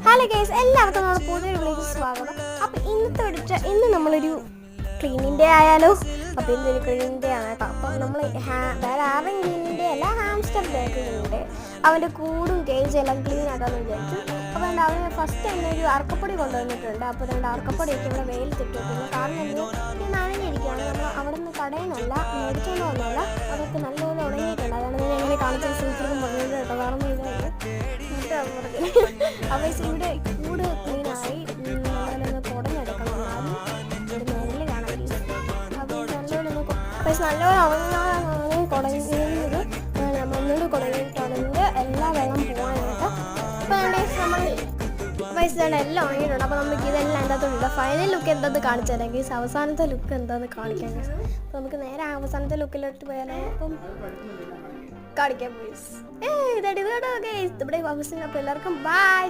Hello guys, എല്ലാവർക്കും നമ്മുടെ പുതിയൊരു വീഡിയോയിലേക്ക് സ്വാഗതം. അപ്പോൾ ഇന്ന് നമ്മളൊരു ക്ലീനിങ് ഡേ ആയാലോ. അപ്പോൾ ഇന്നൊരു ക്ലീനിങ് ഡേ ആണ് കേട്ടോ. അപ്പം നമ്മൾ വേറെ ആരും ക്ലീനിങ് ഡേ അല്ല, ഹാംസ്റ്റർ ഡേ ക്ലീനിങ് ഡേ. അവൻ്റെ കൂടും കേജും എല്ലാം ക്ലീൻ ആക്കാമെന്ന് വിചാരിച്ചു. അപ്പോൾ അവന് ഫസ്റ്റ് തന്നെ ഒരു അറക്കപ്പൊടി കൊണ്ടുവന്നിട്ടുണ്ട്. അപ്പോൾ അറക്കപ്പൊടിയൊക്കെ ഇവിടെ വെയിലത്തിട്ട് വെക്കുന്നു. കാരണം ഇത് നനഞ്ഞിരിക്കുകയാണ്. നമ്മൾ അവിടെ നിന്ന് കടയിൽ നിന്നല്ല, മേടിച്ചുകൊണ്ട് വന്നല്ല, അതൊക്കെ നല്ലപോലെ ഉണങ്ങിയിട്ടുണ്ട്. അതാണ് ഞാൻ എങ്ങനെ കാണിച്ചാൽ സൂചിക്കും പറഞ്ഞത് കേട്ടോ. കാരണം ഇതാണ് അപ്പോൾ ഇവിടെ കൂട് ക്ലീനായി നമ്മളൊന്ന് കുടഞ്ഞെടുക്കണം. ആദ്യം ഒരു മേലിൽ കാണാൻ അപ്പോൾ നല്ലപോലെ ഉണങ്ങാനാണ് കുടഞ്ഞത്. ഒന്നുകൂടി കുടഞ്ഞിട്ടുണ്ടെങ്കിൽ എല്ലാ വെള്ളം പോകാനായിട്ട്. അപ്പോൾ നമ്മൾ പൈസയാണ് എല്ലാം ഉണങ്ങിയിട്ടുണ്ട്. അപ്പോൾ നമുക്ക് ഇതെല്ലാം എന്താത്തുണ്ട്. ഫൈനൽ ലുക്ക് എന്താന്ന് കാണിച്ചു തരാം ഗൈസ്. അവസാനത്തെ ലുക്ക് എന്താന്ന് കാണിക്കാം ഗൈസ്. അപ്പോൾ നമുക്ക് നേരെ അവസാനത്തെ ലുക്കിലോട്ട് പോയാലോ. അപ്പം കാണിക്കാം ഗൈസ്. ഇതായിട്ട് കേട്ടോ ഗൈസ്. ഇവിടെ അവസാനം. അപ്പോൾ എല്ലാവർക്കും ബൈ.